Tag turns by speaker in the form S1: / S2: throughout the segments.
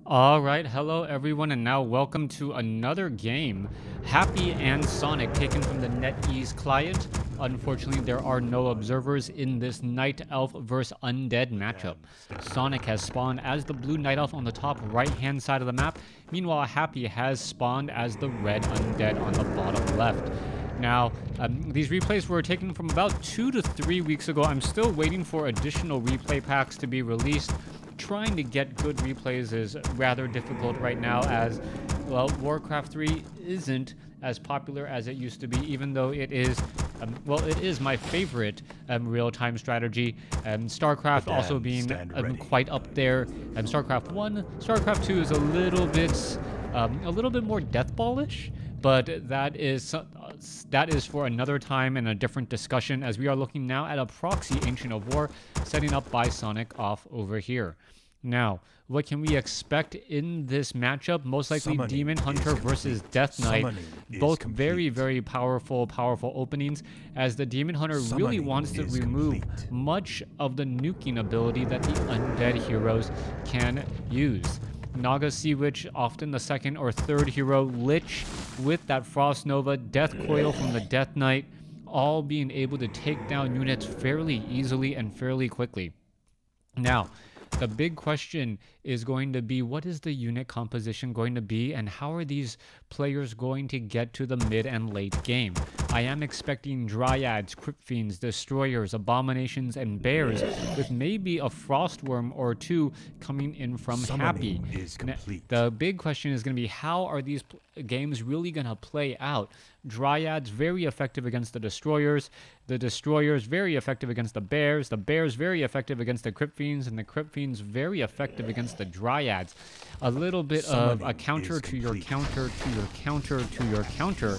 S1: Alright, hello everyone, and now welcome to another game. Happy and Sonic taken from the NetEase client. Unfortunately, there are no observers in this Night Elf vs Undead matchup. Sonic has spawned as the blue Night Elf on the top right-hand side of the map. Meanwhile, Happy has spawned as the red Undead on the bottom left. Now, these replays were taken from about 2 to 3 weeks ago. I'm still waiting for additional replay packs to be released. Trying to get good replays is rather difficult right now as, well, WarCraft 3 isn't as popular as it used to be, even though it is, it is my favorite real-time strategy. StarCraft also being quite up there. StarCraft 1, StarCraft 2 is a little bit more deathballish. But that is for another time and a different discussion, as we are looking now at a proxy Ancient of War setting up by Sonic off over here. Now, what can we expect in this matchup? Most likely Demon Hunter versus Death Knight. Both very, very powerful openings, as the Demon Hunter really wants to remove much of the nuking ability that the Undead heroes can use. Naga Sea Witch, often the second or third hero, Lich with that Frost Nova, Death Coil from the Death Knight, all being able to take down units fairly easily and fairly quickly. Now, the big question is going to be, what is the unit composition going to be, and how are these players going to get to the mid and late game? I am expecting Dryads, Crypt Fiends, Destroyers, Abominations, and Bears, with maybe a Frostworm or two coming in from Happy. The big question is going to be, how are these games really going to play out? Dryads very effective against the Destroyers very effective against the Bears very effective against the Crypt Fiends, and the Crypt Fiends very effective against the Dryads. A little bit of a counter to your counter to your counter to your counter,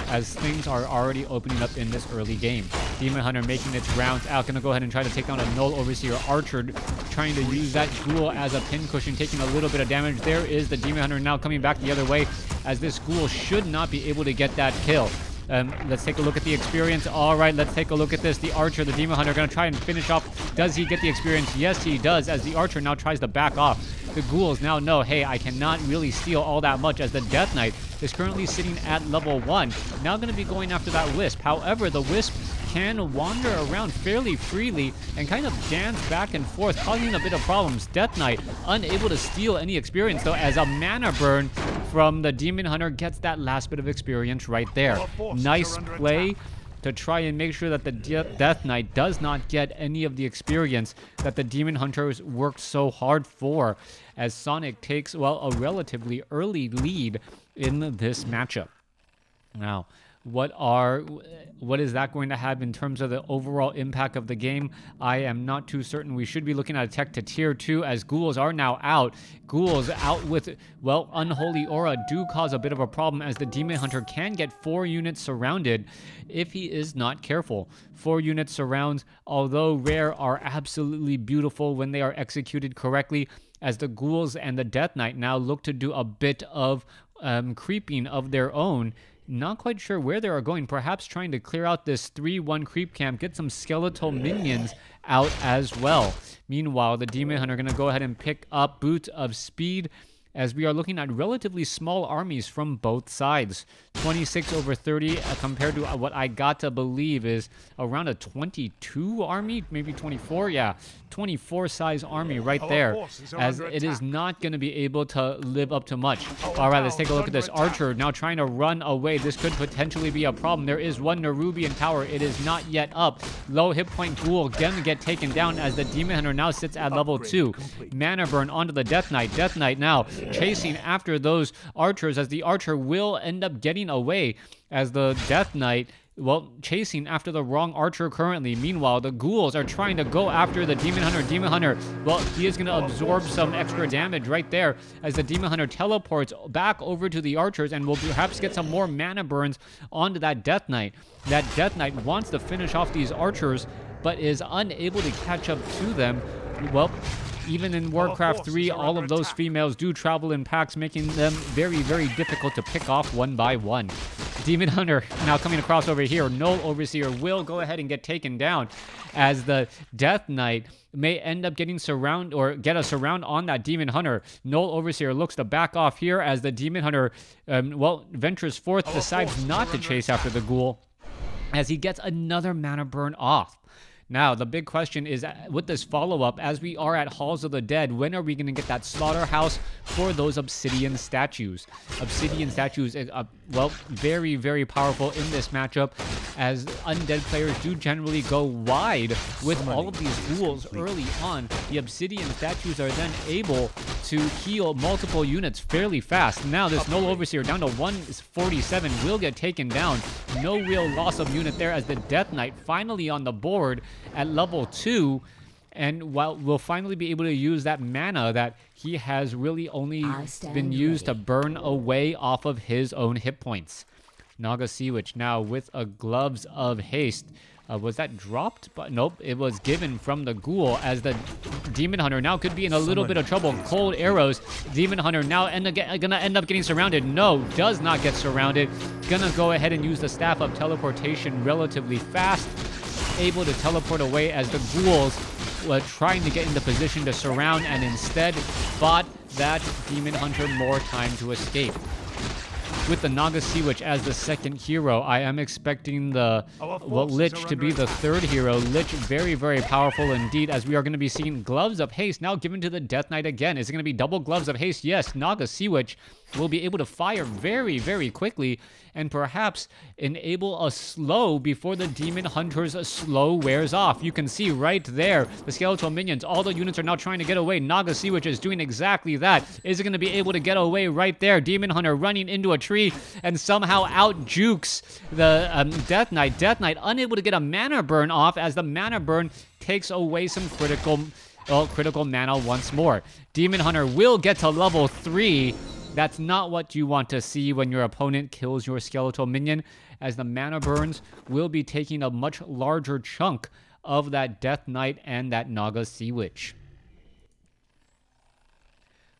S1: as things are already opening up in this early game. Demon Hunter making its rounds out, gonna go ahead and try to take down a Null Overseer Archer, trying to use that Ghoul as a pincushion, taking a little bit of damage. There is the Demon Hunter now coming back the other way, as this Ghoul should not be able to get that kill. Let's take a look at the experience. Alright, let's take a look at this. The Archer, the Demon Hunter, gonna try and finish off. Does he get the experience? Yes, he does, as the Archer now tries to back off. The Ghouls now know, hey, I cannot really steal all that much, as the Death Knight is currently sitting at level 1. Now going to be going after that Wisp. However, the Wisp can wander around fairly freely and kind of dance back and forth, causing a bit of problems. Death Knight unable to steal any experience, though, as a mana burn from the Demon Hunter gets that last bit of experience right there. Nice play to try and make sure that the Death Knight does not get any of the experience that the Demon Hunters worked so hard for, as Sonic takes, well, a relatively early lead in this matchup. Now, what is that going to have in terms of the overall impact of the game? I am not too certain. We should be looking at a tech to tier 2, as Ghouls are now out. Ghouls out with, well, Unholy Aura do cause a bit of a problem, as the Demon Hunter can get 4 units surrounded if he is not careful. 4 unit surrounds, although rare, are absolutely beautiful when they are executed correctly, as the Ghouls and the Death Knight now look to do a bit of creeping of their own. Not quite sure where they are going. Perhaps trying to clear out this 3-1 creep camp, get some skeletal minions out as well. Meanwhile, the Demon Hunter going to go ahead and pick up Boots of Speed, as we are looking at relatively small armies from both sides. 26 over 30 compared to what I got to believe is around a 22 army, maybe 24. Yeah, 24 size army right there, as it is not going to be able to live up to much. All right, let's take a look at this Archer now trying to run away. This could potentially be a problem. There is one Nerubian tower. It is not yet up. Low hit point Ghoul gonna get taken down, as the Demon Hunter now sits at level 2. Mana burn onto the Death Knight. Death Knight now chasing after those Archers, as the Archer will end up getting away, as the Death Knight, well, chasing after the wrong Archer currently. Meanwhile, the Ghouls are trying to go after the Demon Hunter. Demon Hunter, well, he is going to absorb some extra damage right there, as the Demon Hunter teleports back over to the Archers and will perhaps get some more mana burns onto that Death Knight. That Death Knight wants to finish off these Archers, but is unable to catch up to them. Well, even in WarCraft 3, all of those females do travel in packs, making them very, very difficult to pick off one by one. Demon Hunter now coming across over here. Null Overseer will go ahead and get taken down as the Death Knight may end up getting surround or get a surround on that Demon Hunter. Null Overseer looks to back off here as the Demon Hunter, ventures forth, decides not to chase after the ghoul as he gets another mana burn off. Now, the big question is, with this follow-up, as we are at Halls of the Dead, when are we going to get that slaughterhouse for those obsidian statues? Obsidian statues, very, very powerful in this matchup, as undead players do generally go wide with all of these ghouls early on. The obsidian statues are then able to heal multiple units fairly fast. Now, this Null Overseer down to 147 will get taken down. No real loss of unit there as the Death Knight finally on the board at level 2, and while we'll finally be able to use that mana that he has really only been used to burn away off of his own hit points. Naga Sea Witch now with a Gloves of Haste. Was that dropped? But nope, it was given from the ghoul as the Demon Hunter now could be in a little bit of trouble. Cold arrows. Demon Hunter now gonna end up getting surrounded. No, does not get surrounded. Gonna go ahead and use the Staff of Teleportation relatively fast. Able to teleport away as the ghouls were trying to get into position to surround and instead bought that Demon Hunter more time to escape. With the Naga Sea Witch as the second hero, I am expecting the Lich to be the third hero. Lich very, very powerful indeed, as we are going to be seeing Gloves of Haste now given to the Death Knight again. Is it going to be double Gloves of Haste? Yes, Naga Sea Witch will be able to fire very, very quickly and perhaps enable a slow before the Demon Hunter's slow wears off. You can see right there, the skeletal minions, all the units are now trying to get away. Naga Sea Witch is doing exactly that. Is it going to be able to get away right there? Demon Hunter running into a tree and somehow out-jukes the Death Knight. Death Knight unable to get a mana burn off as the mana burn takes away some critical mana once more. Demon Hunter will get to level 3. That's not what you want to see when your opponent kills your skeletal minion, as the mana burns will be taking a much larger chunk of that Death Knight and that Naga Sea Witch.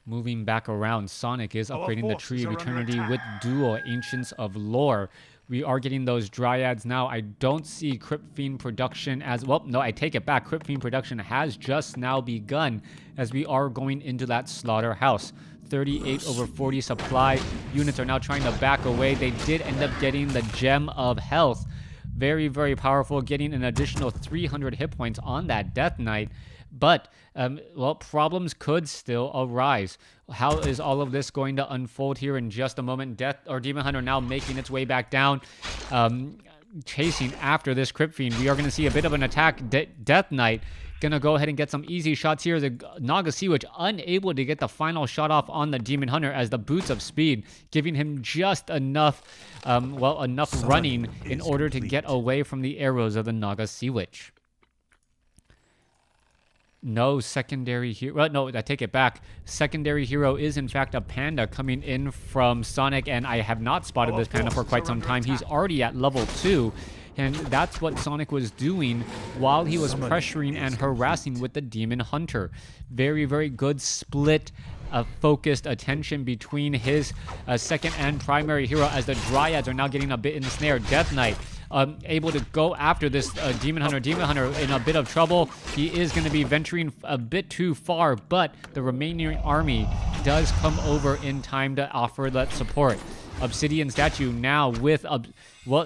S1: Moving back around, Sonik is upgrading the Tree of Eternity with dual Ancients of Lore. We are getting those Dryads now. I don't see Crypt Fiend production as... Well, no, I take it back. Crypt Fiend production has just now begun as we are going into that Slaughterhouse. 38 over 40 supply. Units are now trying to back away. They did end up getting the Gem of Health. Very, very powerful, getting an additional 300 hit points on that Death Knight. But, problems could still arise. How is all of this going to unfold here in just a moment? Demon Hunter now making its way back down, chasing after this Crypt Fiend. We are going to see a bit of an attack. Death Knight gonna go ahead and get some easy shots here. The Naga Sea Witch unable to get the final shot off on the Demon Hunter as the Boots of Speed giving him just enough, enough running in order to get away from the arrows of the Naga Sea Witch. No secondary hero. Well, no, I take it back. Secondary hero is in fact a panda coming in from Sonik, and I have not spotted this panda for quite some time. He's already at level 2. And that's what Sonik was doing while he was pressuring and harassing with the Demon Hunter. Very, very good split of focused attention between his second and primary hero, as the Dryads are now getting a bit ensnared. Death Knight able to go after this Demon Hunter. Demon Hunter in a bit of trouble. He is going to be venturing a bit too far, but the remaining army does come over in time to offer that support. Obsidian Statue now with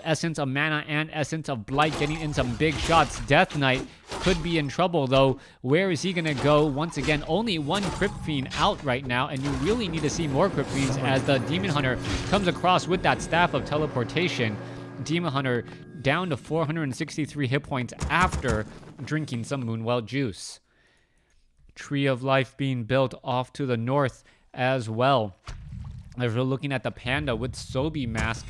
S1: Essence of Mana and Essence of Blight getting in some big shots. Death Knight could be in trouble though. Where is he going to go? Once again, only one Crypt Fiend out right now, and you really need to see more Crypt Fiends as the Demon Hunter comes across with that Staff of Teleportation. Demon Hunter down to 463 hit points after drinking some Moonwell juice. Tree of Life being built off to the north as well. As we're looking at the panda with Sobi Mask,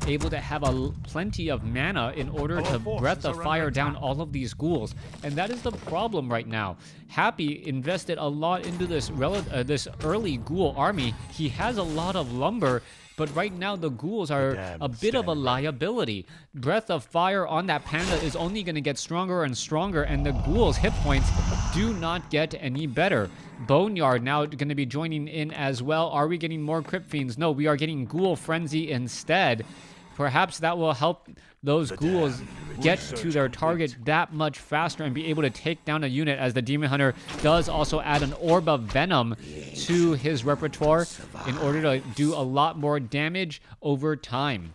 S1: able to have plenty of mana in order to Breath of Fire down all of these ghouls. And that is the problem right now. Happy invested a lot into this early ghoul army. He has a lot of lumber, but right now the ghouls are a bit of a liability. Breath of Fire on that panda is only going to get stronger and stronger, and the ghouls' hit points do not get any better. Boneyard now going to be joining in as well. Are we getting more Crypt Fiends? No, we are getting Ghoul Frenzy instead. Perhaps that will help those ghouls get to their target that much faster and be able to take down a unit, as the Demon Hunter does also add an Orb of Venom to his repertoire in order to do a lot more damage over time.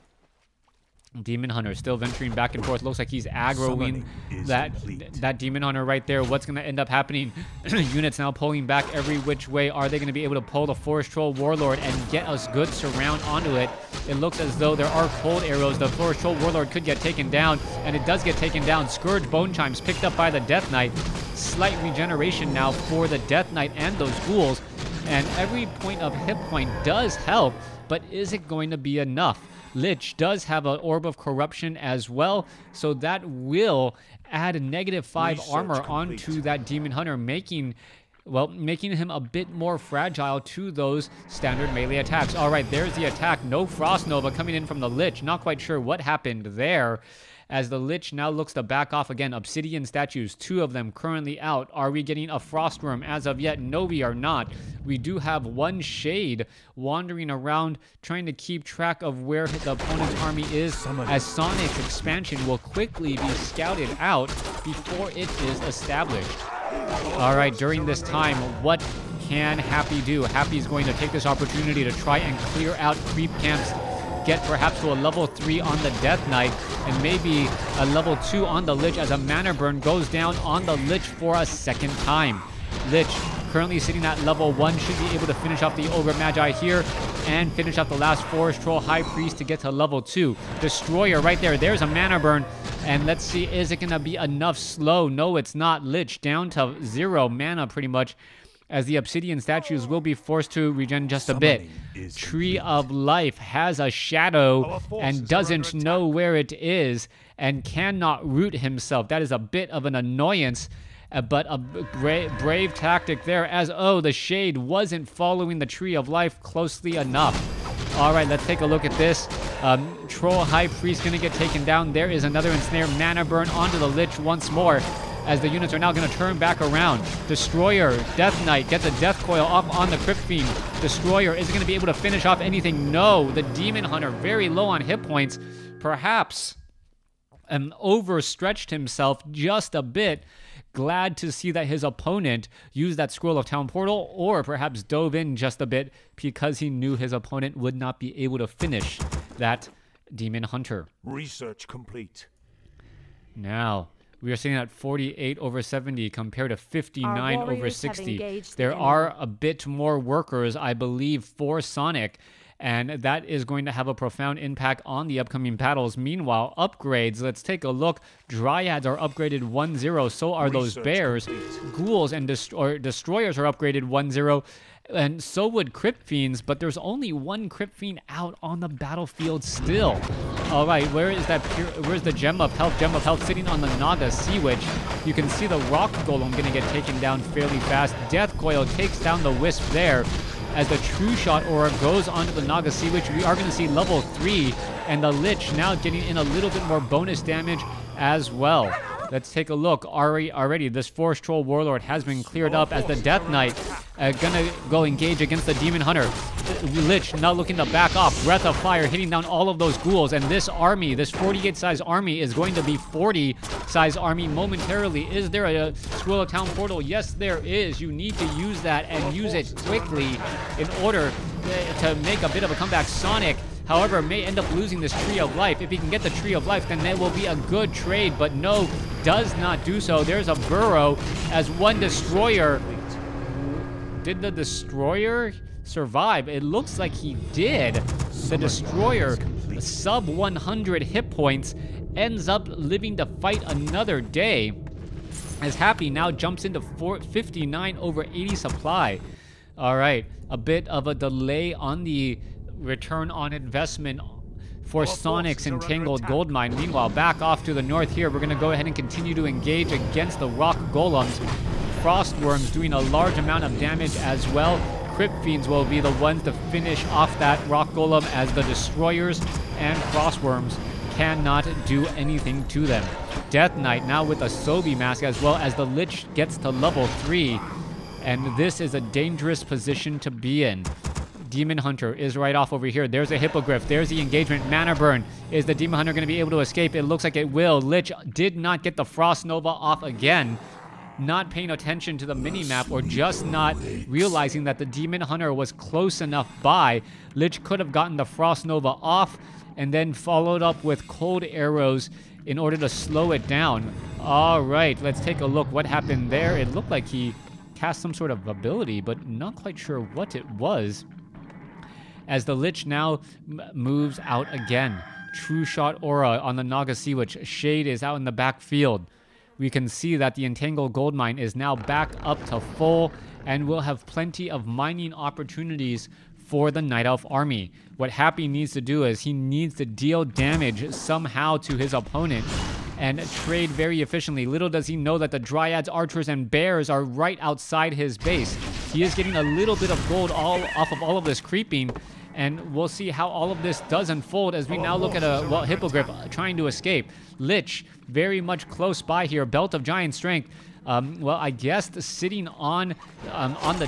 S1: Demon Hunter still venturing back and forth. Looks like he's aggroing that Demon Hunter right there. What's going to end up happening? Units now pulling back every which way. Are they going to be able to pull the Forest Troll Warlord and get us good surround onto it? It looks as though there are cold arrows. The Forest Troll Warlord could get taken down, and it does get taken down. Scourge Bone Chimes picked up by the Death Knight. Slight regeneration now for the Death Knight and those ghouls, and every point of hit point does help, but is it going to be enough? Lich does have an Orb of Corruption as well, so that will add a -5 armor onto that Demon Hunter, making him a bit more fragile to those standard melee attacks. All right, there's the attack. No Frost Nova coming in from the Lich. Not quite sure what happened there, as the Lich now looks to back off again. Obsidian statues, 2 of them currently out. Are we getting a Frost Worm as of yet? No, we are not. We do have one Shade wandering around, trying to keep track of where the opponent's army is, as Sonic's expansion will quickly be scouted out before it is established. All right, during this time, what can Happy do? Happy is going to take this opportunity to try and clear out creep camps, get perhaps to a level 3 on the Death Knight, and maybe a level 2 on the Lich, as a mana burn goes down on the Lich for a second time. Lich currently sitting at level 1, should be able to finish off the Ogre Magi here and finish off the last Forest Troll High Priest to get to level 2. Destroyer right there. There's a mana burn, and let's see, is it going to be enough slow? No, it's not. Lich down to 0 mana pretty much, as the Obsidian statues will be forced to regen just a bit. Tree of Life has a shadow and doesn't know where it is and cannot root himself. That is a bit of an annoyance, but a brave tactic there, as, oh, the Shade wasn't following the Tree of Life closely enough. All right, let's take a look at this. Troll High Priest going to get taken down. There is another ensnare. Mana burn onto the Lich once more, as the units are now going to turn back around. Destroyer, Death Knight gets a Death Coil up on the Crypt Fiend. Destroyer, is it going to be able to finish off anything? No, the Demon Hunter very low on hit points. Perhaps overstretched himself just a bit. Glad to see that his opponent used that Scroll of Town Portal, or perhaps dove in just a bit because he knew his opponent would not be able to finish that Demon Hunter.
S2: Research complete.
S1: Now, we are sitting at 48/70 compared to 59/60. There are a bit more workers, I believe, for Sonic, and that is going to have a profound impact on the upcoming battles. Meanwhile, upgrades, let's take a look. Dryads are upgraded 1-0, so are those bears. Ghouls and destroyers are upgraded 1-0, and so would Crypt Fiends, but there's only one Crypt Fiend out on the battlefield still. All right, where's the Gem of Health sitting on the Naga Sea Witch? You can see the Rock Golem going to get taken down fairly fast. Death Coil takes down the Wisp there. As the True Shot Aura goes onto the Naga Sea Witch, we are going to see level 3, and the Lich now getting in a little bit more bonus damage as well. Let's take a look. Already, this Forest Troll Warlord has been cleared up, as the Death Knight gonna go engage against the Demon Hunter. Lich now looking to back off. Breath of Fire hitting down all of those ghouls, and this army, this 48-size army, is going to be 40-size army momentarily. Is there a Scroll of Town Portal? Yes, there is. You need to use that and use it quickly in order to make a bit of a comeback. Sonic, however, may end up losing this Tree of Life. If he can get the Tree of Life, then it will be a good trade, but no, does not do so. There's a Burrow as one Destroyer. Did the Destroyer survive? It looks like he did. The Destroyer, sub 100 hit points, ends up living to fight another day, as Happy now jumps into 59/80 supply. All right, a bit of a delay on the return on investment for Sonic's Entangled Goldmine. Meanwhile, back off to the north here, we're going to go ahead and continue to engage against the Rock Golems. Frost Worms doing a large amount of damage as well. Crypt Fiends will be the ones to finish off that Rock Golem, as the Destroyers and Frost Worms cannot do anything to them. Death Knight now with a Sobi Mask, as well as the Lich gets to level 3. And this is a dangerous position to be in. Demon Hunter is right off over here. There's a Hippogriff. There's the engagement. Mana Burn. Is the Demon Hunter going to be able to escape? It looks like it will. Lich did not get the Frost Nova off again. Not paying attention to the mini-map or just not realizing that the Demon Hunter was close enough by. Lich could have gotten the Frost Nova off and then followed up with Cold Arrows in order to slow it down. All right, let's take a look. What happened there? It looked like he cast some sort of ability, but not quite sure what it was. As the Lich now moves out again. True Shot Aura on the Naga Sea Witch. Shade is out in the backfield. We can see that the Entangled Gold Mine is now back up to full and will have plenty of mining opportunities for the Night Elf army. What Happy needs to do is he needs to deal damage somehow to his opponent and trade very efficiently. Little does he know that the Dryads, Archers, and Bears are right outside his base. He is getting a little bit of gold all off of all of this creeping, and we'll see how all of this does unfold as we now look at a Hippogriff trying to escape. Lich very much close by here. Belt of Giant Strength. Well, I guess sitting on the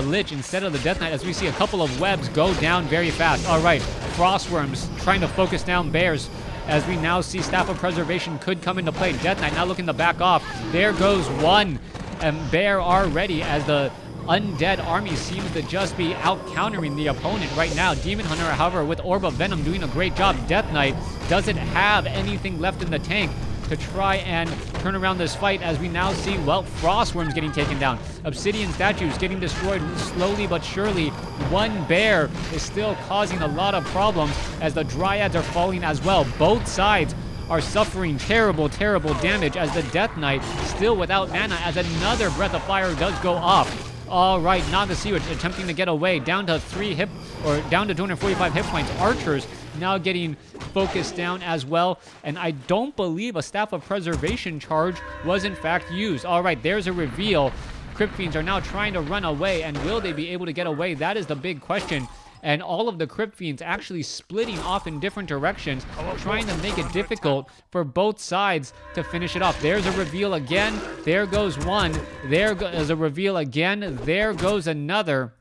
S1: Lich instead of the Death Knight, as we see a couple of webs go down very fast. All right, Frostworms trying to focus down Bears. As we now see Staff of Preservation could come into play. Death Knight now looking to back off. There goes one. And Bear are ready as the Undead army seems to just be out-countering the opponent right now. Demon Hunter, however, with Orb of Venom doing a great job. Death Knight doesn't have anything left in the tank to try and turn around this fight as we now see, well, Frostworms getting taken down. Obsidian statues getting destroyed slowly but surely. One bear is still causing a lot of problems as the Dryads are falling as well. Both sides are suffering terrible, terrible damage as the Death Knight still without mana as another Breath of Fire does go off. All right, Naga Sea Witch attempting to get away, down to 245 hit points. Archers now getting focused down as well, and I don't believe a Staff of Preservation charge was in fact used. All right, there's a reveal. Crypt Fiends are now trying to run away, and will they be able to get away? That is the big question. And all of the Crypt Fiends actually splitting off in different directions, trying to make it difficult for both sides to finish it off. There's a reveal again. There goes one. There goes a reveal again. There goes another.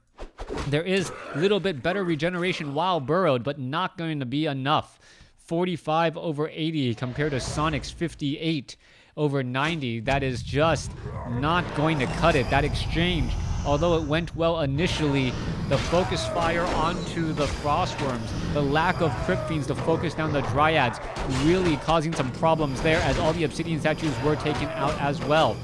S1: There is a little bit better regeneration while burrowed, but not going to be enough. 45 over 80 compared to Sonic's 58 over 90. That is just not going to cut it. That exchange, although it went well initially, the focus fire onto the Frostworms, the lack of Crypt Fiends to focus down the Dryads, really causing some problems there as all the Obsidian statues were taken out as well.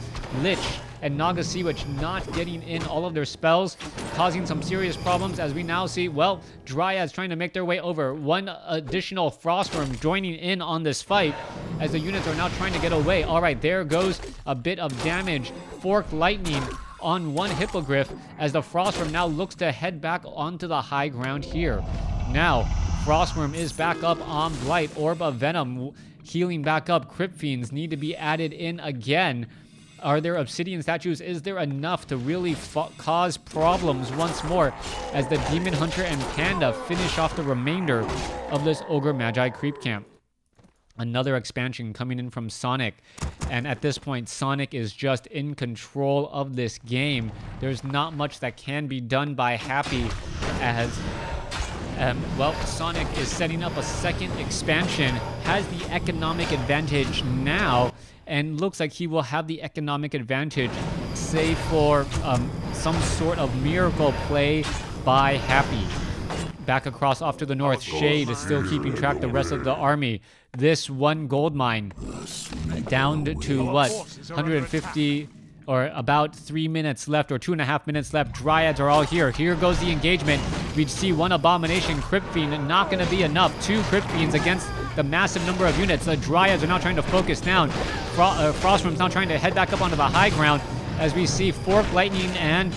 S1: Lich and Naga Sea Witch not getting in all of their spells, causing some serious problems as we now see, well, Dryads trying to make their way over. One additional Frostworm joining in on this fight as the units are now trying to get away. All right, there goes a bit of damage. Forked Lightning on one Hippogriff as the Frostworm now looks to head back onto the high ground here. Now, Frostworm is back up on Blight. Orb of Venom healing back up. Crypt Fiends need to be added in again. Are there Obsidian statues? Is there enough to really cause problems once more as the Demon Hunter and Panda finish off the remainder of this Ogre Magi creep camp? Another expansion coming in from Sonik, and at this point Sonik is just in control of this game. There's not much that can be done by Happy as well, Sonik is setting up a second expansion, has the economic advantage now, and looks like he will have the economic advantage, save for some sort of miracle play by Happy. Back across off to the north, Shade is still keeping track of the rest of the army. This one gold mine down to what, 150 or about 3 minutes left or 2.5 minutes left. Dryads are all here. Here goes the engagement. We see one Abomination Crypt Fiend, not going to be enough. Two Crypt Fiends against the massive number of units. The Dryads are now trying to focus down. Frostworm's now trying to head back up onto the high ground as we see Forked Lightning and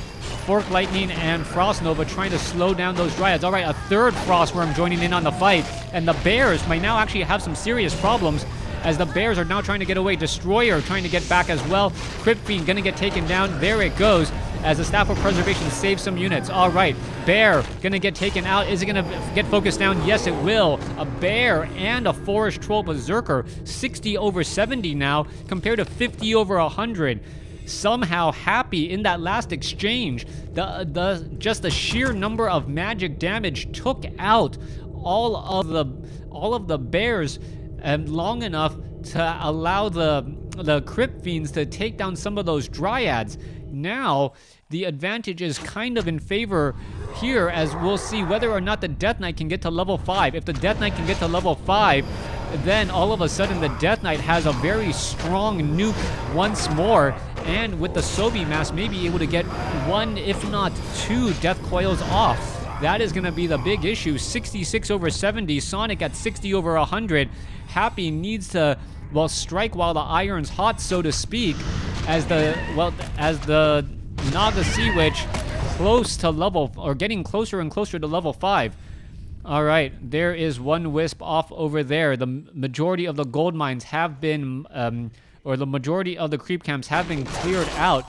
S1: Frost Nova trying to slow down those Dryads. All right, a third Frostworm joining in on the fight, and the Bears might now actually have some serious problems as the Bears are now trying to get away. Destroyer trying to get back as well. Crypt Fiend gonna get taken down. There it goes as the Staff of Preservation saves some units. All right, Bear gonna get taken out. Is it gonna get focused down? Yes, it will. A Bear and a Forest Troll Berserker. 60 over 70 now compared to 50 over 100. somehow Happy in that last exchange, just the sheer number of magic damage took out all of the bears long enough to allow the Crypt Fiends to take down some of those Dryads. Now, the advantage is kind of in favor here, as we'll see whether or not the Death Knight can get to level 5. If the Death Knight can get to level 5, then all of a sudden the Death Knight has a very strong nuke once more, and with the Sobi Mask may be able to get 1, if not 2 Death Coils off. That is going to be the big issue. 66 over 70, Sonik at 60 over 100. Happy needs to, well, strike while the iron's hot, so to speak, as the Naga Sea Witch close to level, or getting closer and closer to level 5. All right, there is one wisp off over there. The majority of the gold mines have been, or the majority of the creep camps have been cleared out,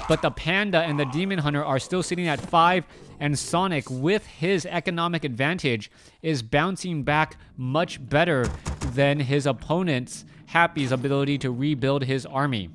S1: but the Panda and the Demon Hunter are still sitting at 5, and Sonik, with his economic advantage, is bouncing back much better than his opponent's Happy's ability to rebuild his army.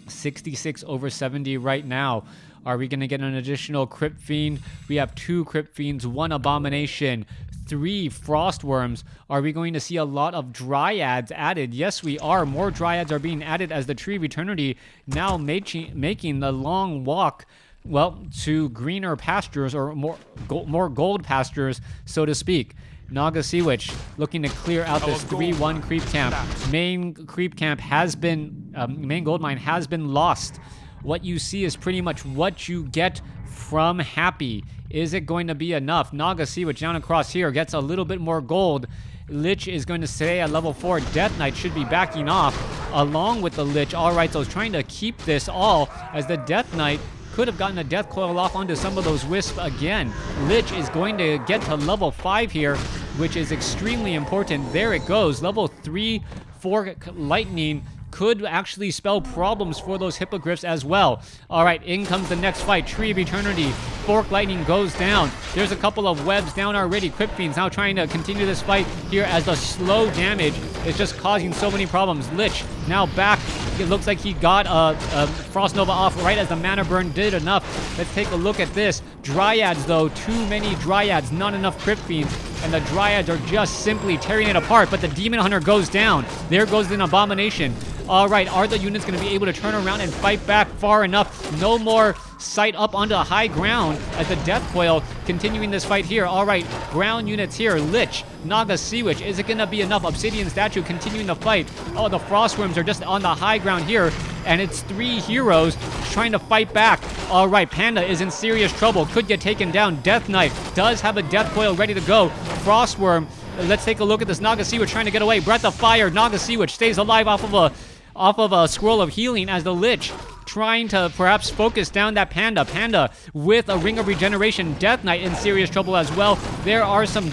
S1: 66 over 70 right now. Are we going to get an additional Crypt Fiend? We have 2 Crypt Fiends, 1 Abomination, 3 Frostworms. Are we going to see a lot of Dryads added? Yes, we are. More Dryads are being added as the Tree of Eternity now making the long walk, well, to greener pastures, or more gold pastures, so to speak. Naga Sea Witch looking to clear out this 3-1 creep camp. Main creep camp has been, main gold mine has been lost. What you see is pretty much what you get from Happy. Is it going to be enough? Naga Sea Witch down across here gets a little bit more gold. Lich is going to stay at level 4. Death Knight should be backing off along with the Lich. All right, so it's trying to keep this all, as the Death Knight could have gotten a Death Coil off onto some of those wisps again. Lich is going to get to level 5 here, which is extremely important. There it goes. Level 3 Fork Lightning could actually spell problems for those Hippogriffs as well. All right, in comes the next fight. Tree of Eternity. Fork Lightning goes down. There's a couple of webs down already. Crypt Fiends now trying to continue this fight here, as the slow damage is just causing so many problems. Lich now back. It looks like he got a Frost Nova off right as the Mana Burn did enough. Let's take a look at this. Dryads, though. Too many Dryads. Not enough Crypt Fiends. And the Dryads are just simply tearing it apart. But the Demon Hunter goes down. There goes an Abomination. All right, are the units going to be able to turn around and fight back far enough? No more sight up onto high ground as the Death Coil continuing this fight here. All right, ground units here. Lich, Naga Sea Witch. Is it going to be enough? Obsidian Statue continuing the fight. Oh, the Frostworms are just on the high ground here, and it's 3 heroes trying to fight back. All right, Panda is in serious trouble. Could get taken down. Death Knight does have a Death Coil ready to go. Frostworm. Let's take a look at this Naga Sea Witch trying to get away. Breath of Fire. Naga Sea Witch stays alive off of a Scroll of Healing, as the Lich trying to perhaps focus down that Panda. Panda with a Ring of Regeneration. Death Knight in serious trouble as well. There's some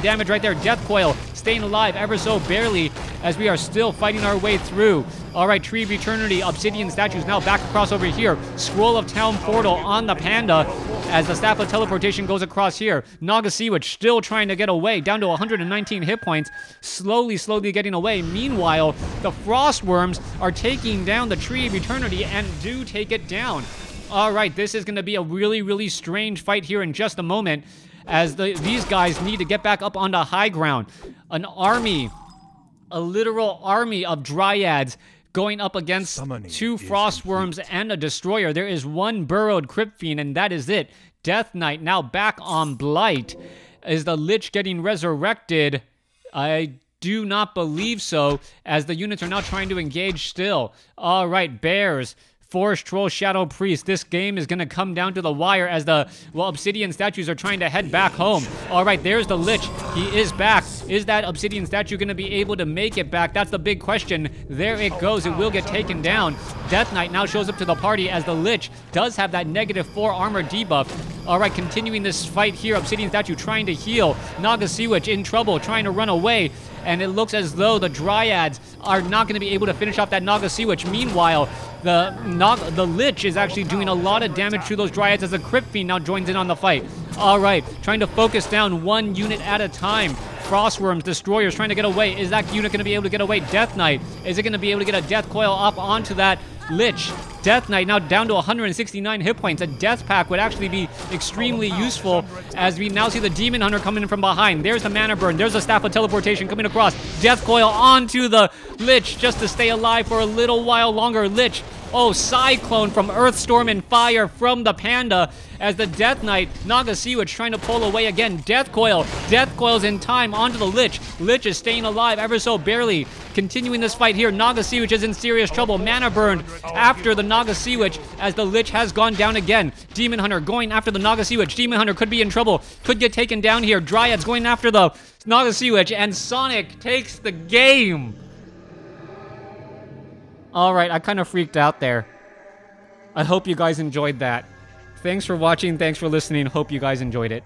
S1: damage right there. Death Coil staying alive ever so barely, as we are still fighting our way through. All right, Tree of Eternity. Obsidian Statues now back across over here. Scroll of Town Portal on the Panda, as the Staff of Teleportation goes across here. Naga Sea Witch still trying to get away, down to 119 hit points, slowly getting away. Meanwhile, the Frostworms are taking down the Tree of Eternity, and do take it down. All right, this is going to be a really strange fight here in just a moment, as these guys need to get back up onto high ground. An army, a literal army of Dryads going up against 2 Frostworms and a Destroyer. There is 1 burrowed Crypt Fiend, and that is it. Death Knight now back on Blight. Is the Lich getting resurrected? I do not believe so, as the units are now trying to engage still. All right, Bears. Forest Troll, Shadow Priest. This game is going to come down to the wire, as the, well, Obsidian Statues are trying to head back home. All right, there's the Lich. He is back. Is that Obsidian Statue going to be able to make it back? That's the big question. There it goes. It will get taken down. Death Knight now shows up to the party, as the Lich does have that -4 armor debuff. All right, continuing this fight here. Obsidian Statue trying to heal. Naga Sea Witch in trouble, trying to run away. And it looks as though the Dryads are not going to be able to finish off that Naga Sea Witch. Meanwhile, the Lich is actually doing a lot of damage to those Dryads, as the Crypt Fiend now joins in on the fight. All right, trying to focus down 1 unit at a time. Frostworms, Destroyers trying to get away. Is that unit going to be able to get away? Death Knight, is it going to be able to get a Death Coil up onto that Lich. Death Knight now down to 169 hit points. A Death Pack would actually be extremely useful as we now see the Demon Hunter coming in from behind. There's the Mana Burn. There's a Staff of Teleportation coming across. Death Coil onto the Lich just to stay alive for a little while longer. Lich. Oh, Cyclone from Earthstorm and Fire from the Panda as the Death Knight, Naga Sea Witch trying to pull away again. Death Coil's in time onto the Lich. Lich is staying alive ever so barely. Continuing this fight here, Naga Sea Witch is in serious trouble. Mana burned after the Naga Sea Witch as the Lich has gone down again. Demon Hunter going after the Naga Sea Witch. Demon Hunter could be in trouble, could get taken down here. Dryads going after the Naga Sea Witch, and Sonik takes the game. Alright, I kind of freaked out there. I hope you guys enjoyed that. Thanks for watching, thanks for listening, hope you guys enjoyed it.